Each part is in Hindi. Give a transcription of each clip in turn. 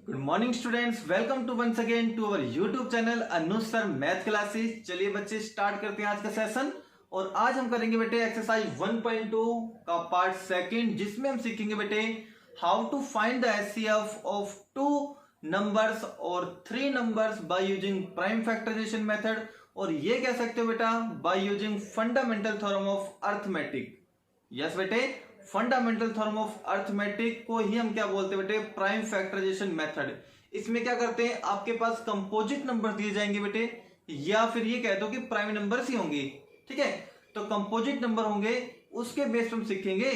Good morning students, welcome to once again to our YouTube channel Anuj sir math classes. चलिए बच्चे स्टार्ट करते हैं आज का सेशन। और आज हम करेंगे बेटे एक्सरसाइज 1.2 का पार्ट सेकंड, जिसमें हम सीखेंगे बेटे how to find the HCF of two numbers और three numbers by using prime factorisation method, और ये कह सकते हो बेटा by using fundamental theorem of arithmetic. Yes बेटे, फंडामेंटल थ्योरम ऑफ अर्थमेटिक को ही हम क्या बोलते हैं बेटे, प्राइम फैक्टराइजेशन मेथड। इसमें क्या करते हैं, आपके पास कंपोजिट नंबर दिए जाएंगे बेटे, या फिर ये कह दो कि प्राइम नंबर्स ही होंगे। ठीक है, तो कंपोजिट नंबर होंगे, उसके बेस पर हम सीखेंगे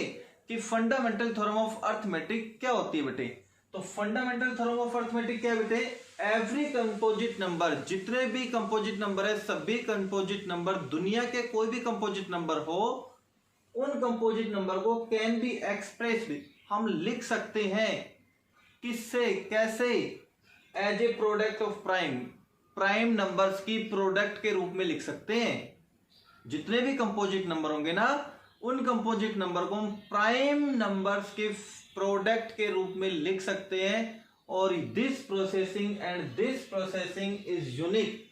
कि फंडामेंटल थ्योरम ऑफ अर्थमेटिक क्या होती है बेटे। तो फंडामेंटल थ्योरम ऑफ अर्थमेटिक क्या है बेटे, एवरी कंपोजिट नंबर, जितने भी कंपोजिट नंबर है, सभी कंपोजिट नंबर, दुनिया के कोई भी कंपोजिट नंबर हो, उन कंपोजिट नंबर को कैन बी एक्सप्रेस्ड, हम लिख सकते हैं किससे, कैसे, as a product of prime, prime numbers की प्रोडक्ट के रूप में लिख सकते हैं। जितने भी कंपोजिट नंबर होंगे ना, उन कंपोजिट नंबर को हम प्राइम नंबर्स के प्रोडक्ट के रूप में लिख सकते हैं। और this processing and this processing is unique,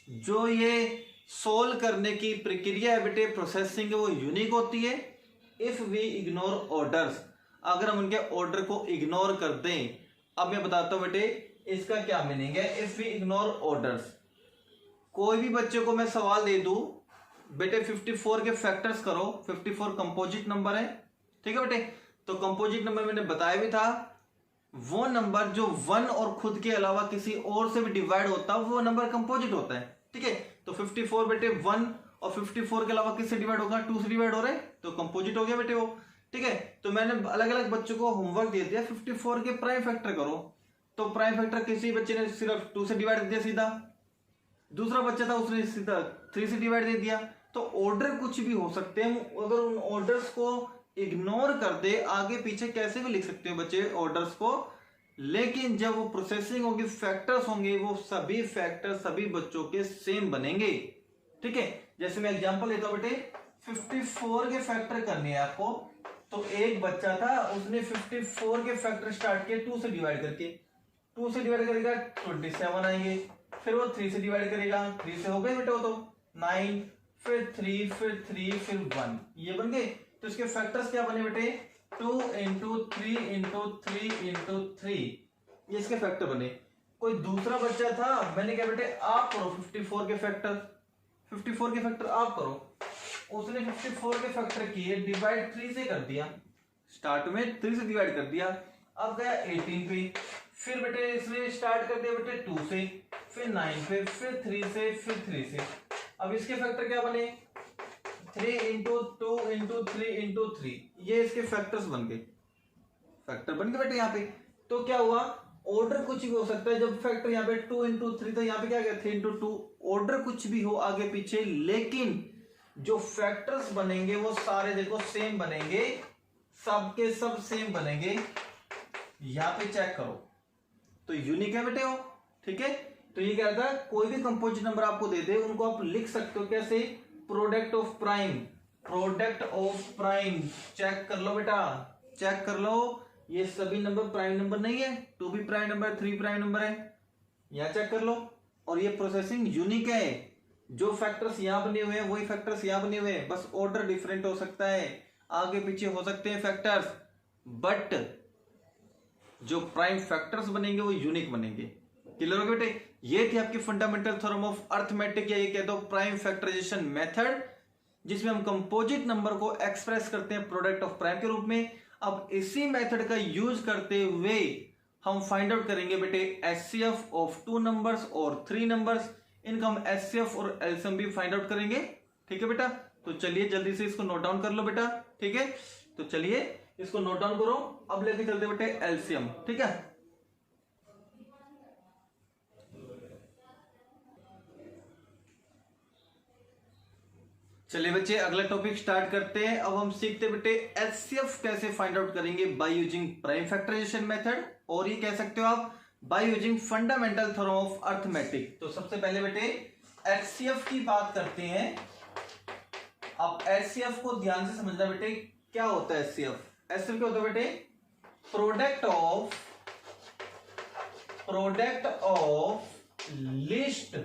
जो ये सोल्व करने की प्रक्रिया है बेटे, प्रोसेसिंग है, वो यूनिक होती है। इफ वी इग्नोर ऑर्डर्स, अगर हम उनके ऑर्डर को इग्नोर कर दें। अब मैं बताता हूं बेटे इसका क्या मीनिंग है। इफ वी इग्नोर ऑर्डर्स, कोई भी बच्चे को मैं सवाल दे दूं बेटे 54 के फैक्टर्स करो, 54 कंपोजिट नंबर है, ठीक है बेटे। तो कंपोजिट नंबर मैंने बताया भी था, वो नंबर जो 1 और खुद के अलावा किसी और से भी डिवाइड होता है, वो नंबर कंपोजिट होता है। ठीक है, तो 54 बेटे 1 और 54 के अलावा किससे डिवाइड होगा, 2 से डिवाइड हो रहे हैं, तो कंपोजिट हो गया बेटे वो। ठीक है, तो मैंने अलग अलग बच्चों को होमवर्क दे दिया 54 के प्राइम फैक्टर करो। तो प्राइम फैक्टर किसी बच्चे ने सिर्फ 2 से डिवाइड दिया सीधा, दूसरा बच्चा था उसने सीधा 3 से डिवाइड दे दिया। तो ऑर्डर कुछ भी हो सकते हैं, अगर उन ऑर्डर्स को इग्नोर कर दे, आगे पीछे कैसे भी लिख सकते हो बच्चे ऑर्डर्स को, लेकिन जब वो प्रोसेसिंग होगी, फैक्टर्स होंगे, वो सभी फैक्टर सभी बच्चों के सेम बनेंगे। ठीक है, जैसे मैं एग्जांपल लेता हूं बेटे, 54 के फैक्टर करने हैं आपको। तो एक बच्चा था, उसने 54 के फैक्टर स्टार्ट किए 2 से डिवाइड करके, 2 से डिवाइड करेगा 27 आएंगे, फिर वो 3 से डिवाइड करेगा, 3 से हो गए बेटे वो तो 9, फिर 3, फिर 3, फिर 1, ये बन गए। तो इसके फैक्टर्स क्या बने बेटे, 2 इंटू 3 इंटू 3 इंटू 3, ये इसके फैक्टर बने। कोई दूसरा बच्चा था, मैंने कहा बेटे आप करो 54 के फैक्टर, 54 के फैक्टर आप करो। उसने 54 के फैक्टर किए, डिवाइड 3 से कर दिया, स्टार्ट में 3 से डिवाइड कर दिया, अब गया 18 पे, फिर बेटे इसने स्टार्ट कर दिया बेटे 2 से, फिर 9 पे, फिर 3 से, फिर 3 से। अब इसके फैक्टर क्या बने, 3 इंटू 2 इंटू 3 इंटू 3, ये इसके फैक्टर्स बन गए, फैक्टर बन गए बेटे यहाँ पे। तो क्या हुआ, ऑर्डर कुछ भी हो सकता है। जब फैक्टर यहाँ पे 2 इंटू 3 था, यहाँ पे क्या गया 3 इंटू 2, ऑर्डर कुछ भी हो आगे पीछे, लेकिन जो फैक्टर्स बनेंगे वो सारे देखो सेम बनेंगे, सबके सब सेम बनेंगे। यहाँ पे चेक करो, तो यूनिक है बेटे वो। ठीक है, तो ये क्या था, कोई भी कंपोजिट नंबर आपको दे दे, उनको आप लिख सकते हो कैसे, product of prime, product of prime. Check कर लो बेटा, चेक कर लो, ये सभी नंबर प्राइम नंबर नहीं है, 2 भी प्राइम नंबर, 3 प्राइम नंबर है, यहां चेक कर लो। और ये प्रोसेसिंग यूनिक है, जो फैक्टर्स यहां बने हुए हैं वही फैक्टर्स यहां बने हुए हैं, बस ऑर्डर डिफरेंट हो सकता है, आगे पीछे हो सकते हैं फैक्टर्स, बट जो प्राइम फैक्टर्स बनेंगे वो यूनिक बनेंगे। क्लियर हो गया बेटे, ये थी आपकी फंडामेंटल थ्योरम ऑफ अर्थमेटिक, या ये कहते हो प्राइम फैक्टराइजेशन मेथड, जिसमें हम कंपोजिट नंबर को एक्सप्रेस करते हैं प्रोडक्ट ऑफ प्राइम के रूप में। अब इसी मेथड का यूज करते हुए हम फाइंड आउट करेंगे बेटे एचसीएफ ऑफ 2 नंबर्स और 3 नंबर्स, इनका हम एचसीएफ और एलसीएम भी फाइंड आउट करेंगे। ठीक है बेटा, तो चलिए जल्दी से इसको नोट डाउन कर लो बेटा। ठीक है, तो चलिए इसको नोट डाउन करो, अब लेके चलते बेटे एलसीएम। ठीक है, चलिए बच्चे अगला टॉपिक स्टार्ट करते हैं। अब हम सीखते बेटे एचसीएफ कैसे फाइंड आउट करेंगे by using prime factorisation method, और ये कह सकते हो आप by using fundamental theorem of arithmetic. तो सबसे पहले बेटे एचसीएफ की बात करते हैं। अब एचसीएफ को ध्यान से समझना बेटे, क्या होता है एचसीएफ, एचसीएफ क्या होता है बेटे, product of product of list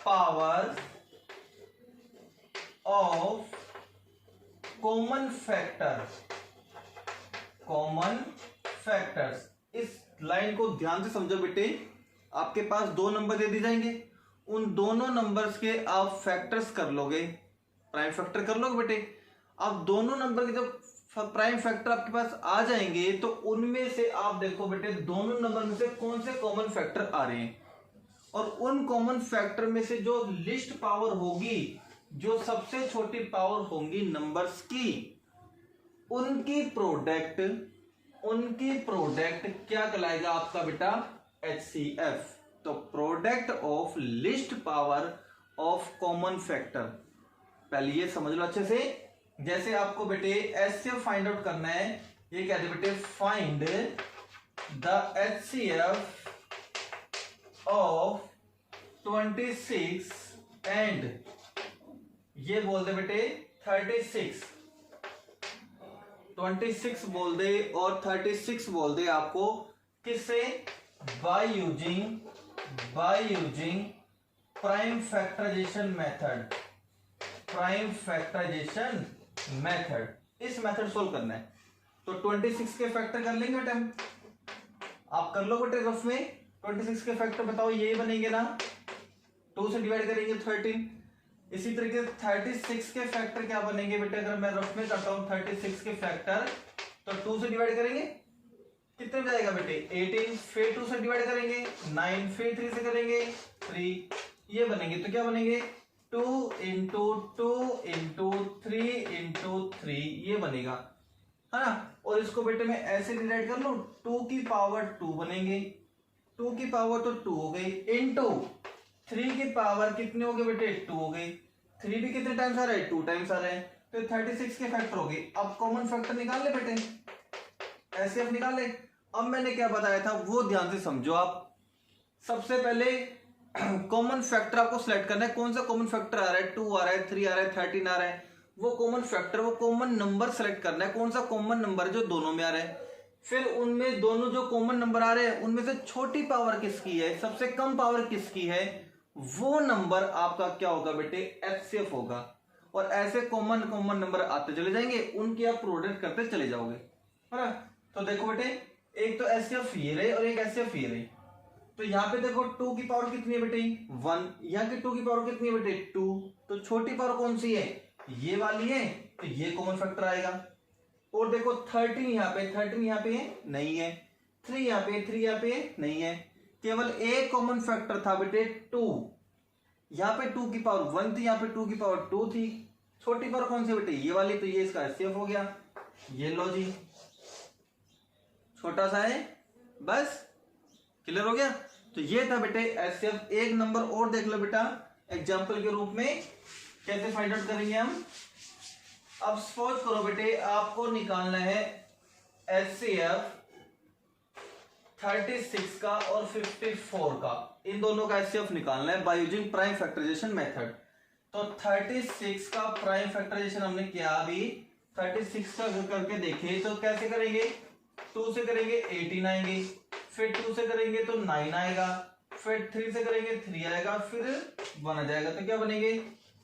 power of common factors. इस लाइन को ध्यान से समझो बेटे। आपके पास दो नंबर दे दिए जाएंगे, उन दोनों नंबर्स के आप फैक्टर्स कर लोगे, प्राइम फैक्टर कर लोगे बेटे। अब दोनों नंबर के जब प्राइम फैक्टर आपके पास आ जाएंगे तो उनमें से आप देखो बेटे दोनों नंबर में से कौन से कॉमन फैक्टर आ रहे हैं, और उन कॉमन फैक्टर में से जो लिस्ट पावर होगी, जो सबसे छोटी पावर होंगी नंबर्स की, उनकी प्रोडक्ट क्या कहलाएगा आपका बेटा? HCF। तो product of list power of common factor, पहले ये समझ लो अच्छे से। जैसे आपको बेटे HCF फाइंड आउट करना है, ये कहते बेटे find the HCF of 26 and ये बोल दे बेटे 36, 26 बोल दे और 36 बोल दे आपको किससे? By using prime factorisation method. इस मेथड सोल्व करना है। तो 26 के फैक्टर कर लेंगे बेटा, आप कर लो बेटे रफ में। 26 के फैक्टर बताओ, ये बनेंगे ना, 2 से डिवाइड करेंगे 13। इसी तरीके से 36 के फैक्टर क्या बनेंगे बेटे? अगर मैं रफ में करता हूं 36 के फैक्टर, तो 2 से डिवाइड करेंगे, कितने में जाएगा बेटे? 18। फिर 2 से डिवाइड करेंगे 9, फिर 3 से करेंगे 3, ये बनेंगे। तो क्या बनेंगे? 2 इंटू 2 इंटू 3 इंटू 3, ये बनेगा, है ना। और इसको बेटे मैं ऐसे डिवाइड कर लूं, 2 की पावर 2 बनेंगे, 2 की पावर तो 2 हो गई, इंटू 3 की पावर कितने हो गए बेटे? 2 हो गई। 3 भी कितने टाइम्स आ रहा है? 2 टाइम्स आ रहे हैं। तो 36 के फैक्टर हो गए। अब कॉमन फैक्टर निकाल ले बेटे, ऐसे अब निकाल ले। अब मैंने क्या बताया था वो ध्यान से समझो आप। सबसे पहले कॉमन फैक्टर आपको सिलेक्ट करना है, कौन सा कॉमन फैक्टर आ रहा है? 2 आ रहा है, 3 आ रहा है, 13 आ रहा है। वो कॉमन फैक्टर, वो कॉमन नंबर सेलेक्ट करना है, कौन सा कॉमन नंबर है जो दोनों में आ रहा है। फिर उनमें दोनों जो कॉमन नंबर आ रहे हैं उनमें से छोटी पावर किसकी है, सबसे कम पावर किसकी है, वो नंबर आपका क्या होगा बेटे? HCF होगा। और ऐसे कॉमन नंबर आते चले जाएंगे, उनकी आप प्रोडक्ट करते चले जाओगे, है ना। तो देखो बेटे, एक तो HCF ये रहे और एक HCF ये रहे। तो यहाँ पे देखो 2 की पावर कितनी है बेटे? 1। यहाँ की 2 की पावर कितनी है बेटे? 2। तो छोटी पावर कौन सी है? ये वाली है, तो ये कॉमन फैक्टर आएगा। और देखो 13 यहाँ पे, 13 यहाँ पे नहीं है, 3 यहाँ पे, 3 यहाँ पे नहीं है, केवल एक कॉमन फैक्टर था बेटे 2। यहाँ पे 2 की पावर 1 थी, यहाँ पे 2 की पावर 2 थी। छोटी पावर कौन सी बेटे? ये वाली, तो ये इसका HCF हो गया। ये लो जी, छोटा सा है, बस क्लियर हो गया। तो ये था बेटे HCF। एक नंबर और देख लो बेटा एग्जाम्पल के रूप में, कैसे फाइंड आउट करेंगे हम। अब सपोज करो बेटे आपको निकालना है HCF 36 का और 54 का, इन दोनों का HCF निकालना है by using prime factorisation method. तो 36 का प्राइम फैक्टराइजेशन हमने किया अभी, 36 का करके देखे तो कैसे करेंगे? 2 से करेंगे 18 आएंगे, फिर 2 से करेंगे तो 9 आएगा, फिर 3 से करेंगे 3 आएगा, फिर 1 आ जाएगा। तो क्या बनेंगे?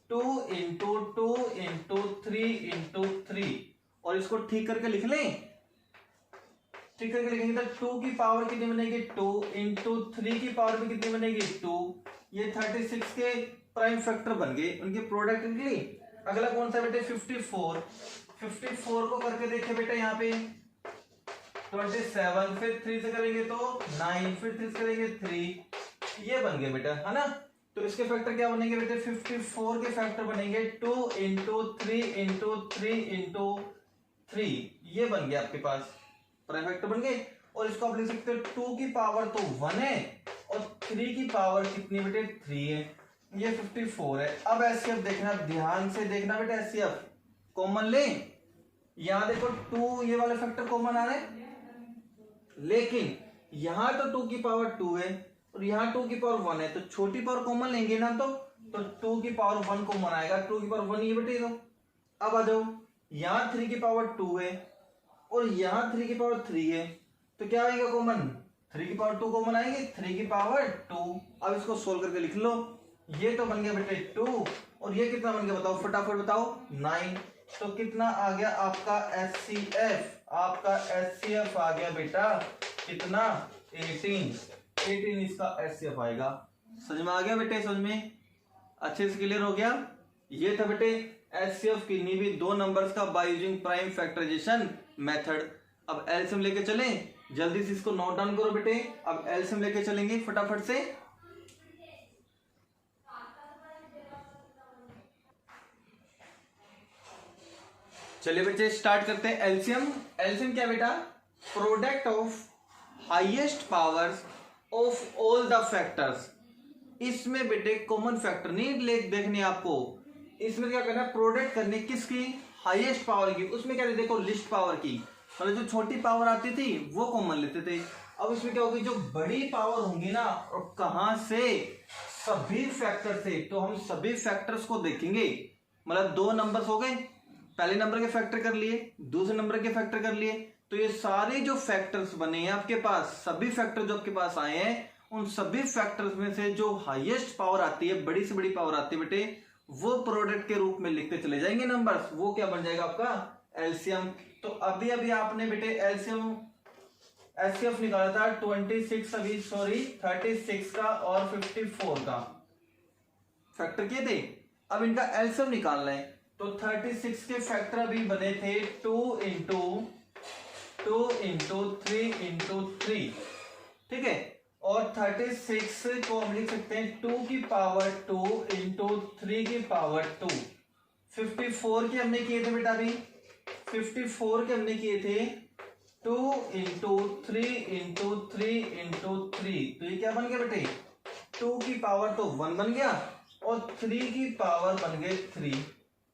2 इंटू 2 इंटू 3 इंटू 3। और इसको ठीक करके लिख लें, ठीक करके लिखेंगे तो 2 की पावर कितनी बनेगी? 2 इंटू 3 की पावर भी कितनी बनेगी? 2। ये 36 के प्राइम फैक्टर बन गए, उनकी प्रोडक्ट निकली। अगला कौन सा बेटे? 54। 54 को करके देखे बेटा यहाँ पे 27, फिर 3 से करेंगे तो 9, फिर 3 से करेंगे 3, ये बन गए बेटा, है ना। तो इसके फैक्टर क्या बनेंगे बेटे? 54 के फैक्टर बनेंगे 2 इंटू 3 इंटू 3 इंटू 3, ये बन गया आपके पास, प्राइम फैक्टर बन गए। और इसको आप लिख सकते हो 2 की पावर तो 1 है और 3 की पावर कितनी बेटे? 3 है, ये 54 है। अब HCF देखना, ध्यान से देखना बेटा, HCF कॉमन ले। यहां देखो 2 ये वाले फैक्टर कॉमन आ रहे हैं, लेकिन यहां तो 2 की पावर 2 है और यहां 2 की पावर 1 है, तो छोटी पावर कॉमन लेंगे ना, तो 2 की पावर 1 कॉमन आएगा। 2 की पावर 1 ये बेटे। तो अब आ जाओ, यहां 3 की पावर 2 है और यहां 3 की पावर 3 है, तो क्या आएगा कॉमन? 3 की पावर 2 कॉमन आएगी, 3 की पावर 2। अब इसको सोल्व करके लिख लो। ये तो बन गया बेटे 2 और ये कितना बन गया बताओ, फटाफट बताओ 9। तो कितना आ गया आपका HCF, आपका HCF आ गया बेटा कितना 18 इसका HCF आएगा। समझ में आ गया बेटे, समझ में अच्छे से क्लियर हो गया। ये था बेटे HCF की नी भी 2 नंबर्स का by using prime factorisation method. अब एलसीएम लेके चलें, जल्दी से इसको नोट डाउन करो बेटे। अब एलसीएम लेके चलेंगे फटाफट से। चलिए बच्चे स्टार्ट करते हैं एलसीएम। एलसीएम क्या बेटा, product of highest powers of all the factors. इसमें बेटे कॉमन फैक्टर नहीं देखने आपको, इसमें क्या करना है, प्रोडक्ट करनी किसकी, हाईएस्ट पावर की। उसमें क्या देखो लिस्ट पावर की, मतलब जो छोटी पावर आती थी वो कॉमन लेते थे। अब इसमें क्या होगी, जो बड़ी पावर होंगी ना, और कहां से, सभी फैक्टर से। तो हम सभी फैक्टर्स को देखेंगे, मतलब 2 नंबर्स हो गए, पहले नंबर के फैक्टर कर लिए, दूसरे नंबर के फैक्टर कर लिए। तो ये सारे जो फैक्टर्स बने हैं आपके पास, सभी फैक्टर जो आपके पास आए हैं, उन सभी फैक्टर्स में से जो हाईएस्ट पावर आती है, बड़ी से बड़ी पावर आती है बेटे, वो प्रोडक्ट के रूप में लिखते चले जाएंगे नंबर्स। वो क्या बन जाएगा आपका एलसीएम। तो अभी अभी आपने बेटे एलसीएम एचसीएफ निकाला था 36 का और 54 का फैक्टर किए थे। अब इनका एलसीएम निकालना है। तो 36 के फैक्टर अभी बने थे 2 इंटू 3, ठीक है। और 36 को हम लिख सकते हैं 2 की पावर 2 इंटू 3 की पावर 2। 54 के हमने किए थे बेटा, अभी 54 के हमने किए थे 2 इंटू 3 इंटू 3 इंटू 3। तो ये क्या बन गया बेटे, 2 की पावर तो 1 बन गया और 3 की पावर बन गए 3।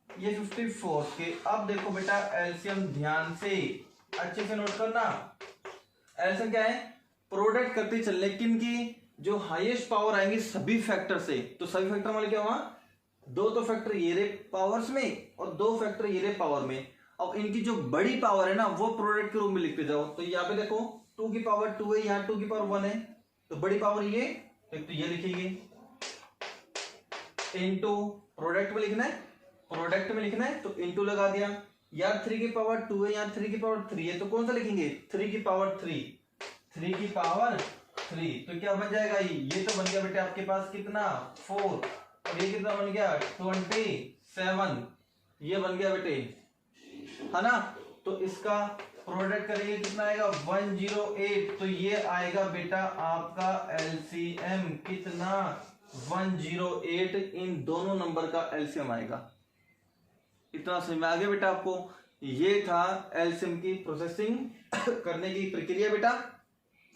ये 54 के। अब देखो बेटा एलसीएम ध्यान से अच्छे से नोट करना। एलसीएम क्या है, प्रोडक्ट करते चलने किन की, जो हाईएस्ट पावर आएंगी सभी फैक्टर से। तो सभी फैक्टर वाले क्या हुआ, 2 तो फैक्टर ये रे पावर्स में और 2 फैक्टर ये रे पावर में। अब इनकी जो बड़ी पावर है ना, वो प्रोडक्ट के रूप में लिखते जाओ। तो यहाँ पे देखो 2 की पावर 2 है, यहाँ 2 की पावर 1 है, तो बड़ी पावर ये, तो ये लिखेंगे इनटू प्रोडक्ट में लिखना है, प्रोडक्ट में लिखना है तो इनटू लगा दिया। यार 3 की पावर 2 है, यहाँ 3 की पावर 3 है, तो कौन सा लिखेंगे, 3 की पावर 3, 3 की पावर 3। तो क्या बन जाएगा, ये तो बन गया बेटे आपके पास कितना 4, और ये कितना बन गया 27, ये बन गया बेटे, है ना। तो इसका प्रोडक्ट करेंगे कितना आएगा 108। तो ये आएगा बेटा आपका एलसीएम कितना 108। इन दोनों नंबर का एलसीएम आएगा। इतना समझ में आ गया बेटा आपको। ये था एलसीएम की प्रोसेसिंग करने की प्रक्रिया बेटा।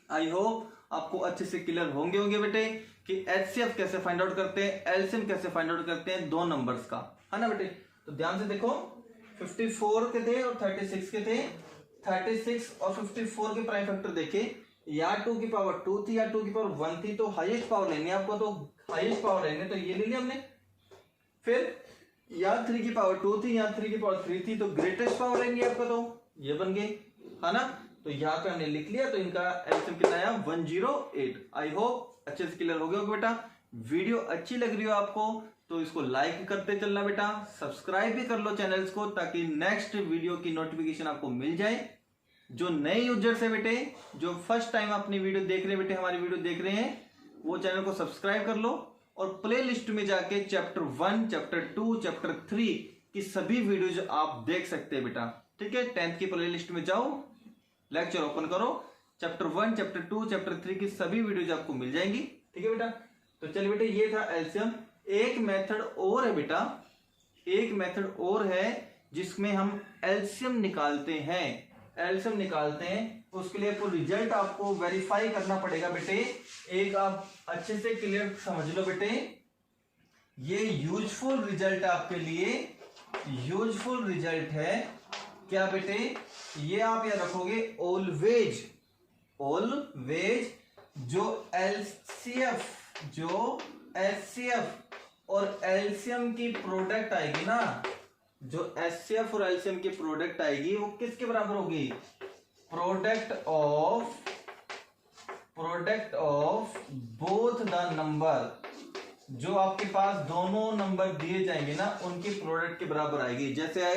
आई होप आपको अच्छे से क्लियर होंगे बेटे कि एचसीएफ कैसे फाइंड आउट करते हैं, एलसीएम कैसे फाइंड आउट करते हैं 2 नंबर्स का, है ना बेटे। तो ध्यान से देखो 54 के थे और 36 के थे। 36 और 54 के प्राइम फैक्टर देखे, या 2 की पावर 2 थी या 2 की पावर 1 थी, तो हाईएस्ट पावर लेनी है आपको, तो हाईएस्ट पावर लेंगे तो ये ले लिया हमने। फिर या 3 की पावर 2 थी या 3 की पावर 3 थी, तो ग्रेटेस्ट पावर लेंगे आपका, तो ये बन गए, है ना। तो यहाँ पे हमने लिख लिया, तो इनका एलसीएम कितना आया 108। आई होप अच्छे से क्लियर हो गया होगा बेटा। वीडियो अच्छी लग रही हो आपको तो इसको लाइक करते चलना बेटा, सब्सक्राइब भी कर लो चैनल्स को, ताकि नेक्स्ट वीडियो की नोटिफिकेशन आपको मिल जाए। जो नए यूजर्स है बेटे, जो फर्स्ट टाइम अपनी वीडियो देख रहे हैं बेटे, हमारी वीडियो देख रहे हैं, वो चैनल को सब्सक्राइब कर लो और प्ले लिस्ट में जाके चैप्टर 1, चैप्टर 2, चैप्टर 3 की सभी वीडियोज आप देख सकते हैं बेटा, ठीक है। 10th की प्ले लिस्ट में जाओ, लेक्चर ओपन करो, चैप्टर 1, चैप्टर 2, चैप्टर 3 की सभी वीडियोज आपको मिल जाएंगी, ठीक है बेटा। तो चलिए बेटे ये था एलसीएम। एक मेथड और है बेटा, एक मेथड और है जिसमें हम एलसीएम निकालते हैं। एलसीएम निकालते हैं उसके लिए आपको रिजल्ट आपको वेरीफाई करना पड़ेगा बेटे। एक आप अच्छे से क्लियर समझ लो बेटे, ये यूजफुल रिजल्ट आपके लिए, यूजफुल रिजल्ट है क्या बेटे, ये आप याद रखोगे ऑलवेज, ऑलवेज जो एचसीएफ और एलसीएम की प्रोडक्ट आएगी ना, जो एचसीएफ और एलसीएम की प्रोडक्ट आएगी वो किसके बराबर होगी, product product of both the number, जो आपके पास दोनों नंबर दिए जाएंगे ना उनके प्रोडक्ट के बराबर आएगी। जैसे आए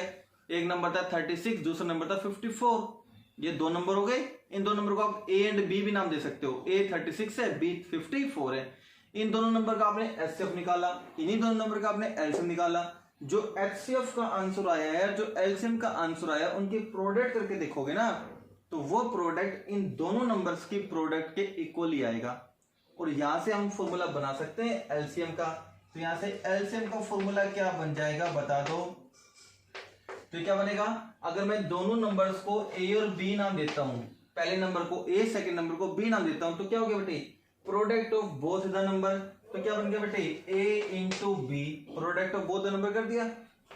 एक नंबर था 36, दूसरा नंबर था 54, ये दो नंबर हो गए। इन दो नंबर को आप ए एंड बी भी नाम दे सकते हो, ए 36 है, बी 54 है। इन दोनों नंबर का आपने एचसीएफ निकाला, इन्हीं दोनों नंबर का आपने एलसीएम निकाला। जो एचसीएफ का आंसर आया है, जो एलसीएम का आंसर आया, उनके प्रोडक्ट करके देखोगे ना तो वो प्रोडक्ट इन दोनों नंबर्स की प्रोडक्ट के इक्वली आएगा। और यहां से हम फॉर्मूला बना सकते हैं एलसीएम का। तो यहां से एलसीएम का फॉर्मूला क्या बन जाएगा बता दो। तो क्या बनेगा, अगर मैं दोनों नंबर्स को ए और बी नाम देता हूं, पहले नंबर को ए, सेकंड नंबर को बी नाम देता हूं, तो क्या हो गया बेटे, product of both the number. तो क्या बन गया बेटे, A into B, product of both the number कर दिया।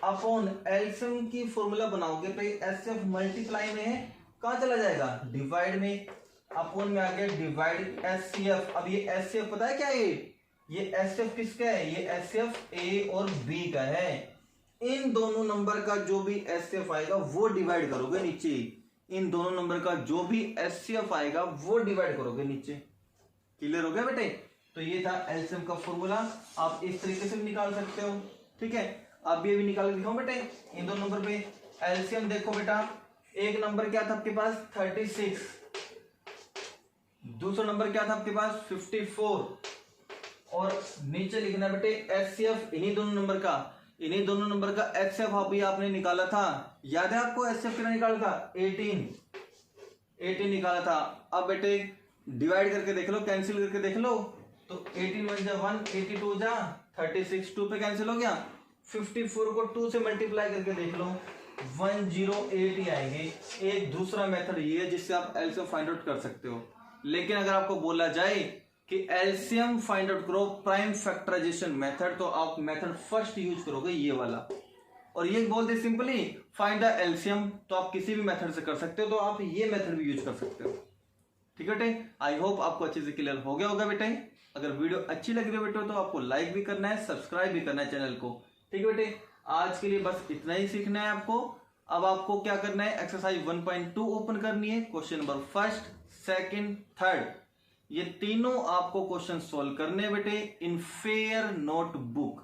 अपॉन एलसीएम की फॉर्मूला बनाओगे तो एचसीएफ मल्टीप्लाई में है, कहां चला जाएगा, डिवाइड में। अपॉन में आ गया डिवाइड एचसीएफ। अब ये एचसीएफ पता है क्या है, ये एचसीएफ किसका है, ये एचसीएफ ए और बी का है। इन दोनों नंबर का जो भी एचसीएफ आएगा वो डिवाइड करोगे नीचे, इन दोनों नंबर का जो भी एचसीएफ आएगा वो डिवाइड करोगे नीचे। क्लियर हो गया बेटे। तो ये था एलसीएम का फॉर्मूला, आप इस तरीके से निकाल सकते हो। ठीक है, अब ये भी निकाल के दिखाओ बेटे इन दोनों नंबर पे एलसीएम। देखो बेटा, एक नंबर क्या था आपके पास 36, दूसरा नंबर क्या था आपके पास 54, और नीचे लिखना बेटे एचसीएफ इन्हीं दोनों नंबर का, इन्हीं दोनों नंबर का एचसीएफ अभी आपने निकाला था, याद है आपको एचसीएफ कितना निकाला था, 18 निकाला था। अब बेटे डिवाइड करके देख लो, कैंसिल करके देख लो, तो 18 1 जा 1, 82 जा 36, 2 पे कैंसिल हो गया। 54 को 2 से मल्टीप्लाई करके देख लो, 108 ही आएंगे। एक दूसरा मेथड ये है जिससे आप एलसीएम फाइंड आउट कर सकते हो। लेकिन अगर आपको बोला जाए कि एलसीएम फाइंड आउट करो प्राइम फैक्टराइजेशन मेथड, तो आप मेथड फर्स्ट यूज करोगे ये वाला। और ये बोल दे सिंपली फाइंड द एलसीएम, तो आप किसी भी मेथड से कर सकते हो, तो आप ये मेथड भी यूज कर सकते हो। ठीक है बेटे, आई होप आपको अच्छे से क्लियर हो गया होगा बेटे। अगर वीडियो अच्छी लग रही है बेटे तो आपको लाइक भी करना है, सब्सक्राइब भी करना है चैनल को। ठीक है बेटे, आज के लिए बस इतना ही सीखना है आपको। अब आपको क्या करना है, एक्सरसाइज 1.2 ओपन करनी है, question number first, second, third, ये तीनों आपको क्वेश्चन सोल्व करने हैं बेटे इन फेयर नोटबुक।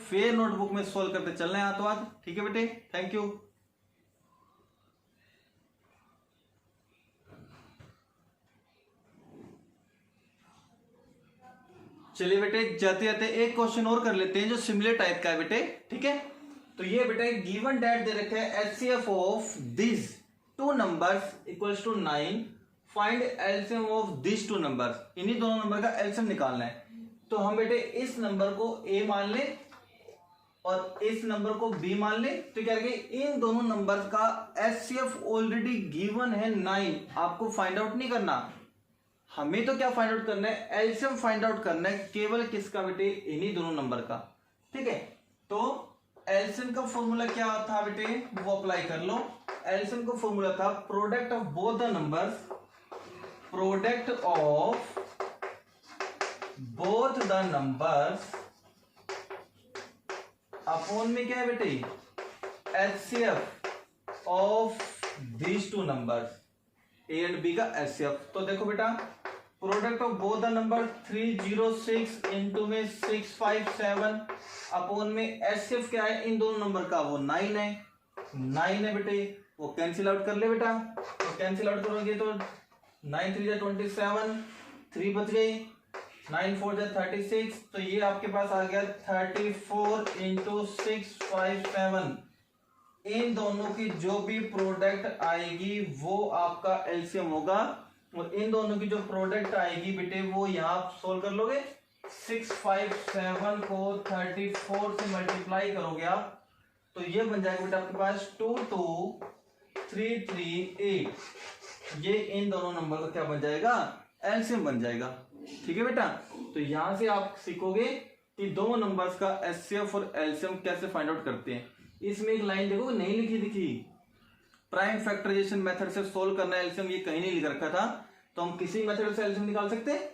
फेयर नोटबुक में सोल्व करते चलना है हाथों हाथ। ठीक है बेटे, थैंक यू। चलिए बेटे, जाते जाते एक क्वेश्चन और कर लेते हैं जो सिमिलर टाइप का है बेटे। ठीक है, तो ये बेटे गिवन डेट दे रखे हैं HCF of this two numbers equals to 9, find LCM of this two numbers. इन्हीं दोनों नंबर का एलसीएम निकालना है। तो हम बेटे इस नंबर को ए मान ले और इस नंबर को बी मान ले, तो क्या करेंगे, इन दोनों नंबर का एचसीएफ ऑलरेडी गिवन है 9, आपको फाइंड आउट नहीं करना, हमें तो क्या फाइंड आउट करना है, एलसीएम फाइंड आउट करना है केवल किसका बेटे, इन्हीं दोनों नंबर का। ठीक है, तो एलसीएम का फॉर्मूला क्या था बेटे, वो अप्लाई कर लो। एलसीएम का फॉर्मूला था product of both the numbers, product of both the numbers upon में क्या है बेटे, HCF of these two numbers, A and B का एचसीएफ। तो देखो बेटा, product of both the number 306 into में 657 अपॉन में एचसीएफ क्या है इन दोनों नंबर का, वो 9 है बेटे, वो कैंसिल आउट कर ले बेटा। तो कैंसिल आउट करोगे तो 9 3 जा 27, 3 बच गई, 9 4 जा 36, तो ये आपके पास आ गया 34 इंटू 657। इन दोनों की जो भी प्रोडक्ट आएगी वो आपका एलसीएम होगा, और इन दोनों की जो प्रोडक्ट आएगी बेटे वो यहाँ सोल्व कर लोगे। 657 को 34 से मल्टीप्लाई करोगे आप, तो ये बन जाएगा बेटा आपके पास 22338। ये इन दोनों नंबर का क्या बन जाएगा, एलसीएम बन जाएगा। ठीक है बेटा, तो यहां से आप सीखोगे कि दो नंबर्स का एचसीएफ और एलसीएम कैसे फाइंड आउट करते हैं। इसमें एक लाइन देखो नहीं लिखी दिखी, प्राइम फैक्टराइजेशन मेथड से सोल्व करना है एलसीएम, ये कहीं नहीं लिख रखा था, तो हम किसी मेथड से एलसीएम निकाल सकते हैं।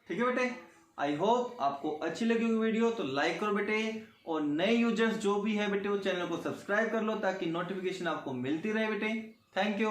ठीक है बेटे, आई होप आपको अच्छी लगी हुई वीडियो, तो लाइक करो बेटे, और नए यूजर्स जो भी है बेटे वो चैनल को सब्सक्राइब कर लो ताकि नोटिफिकेशन आपको मिलती रहे बेटे। Thank you.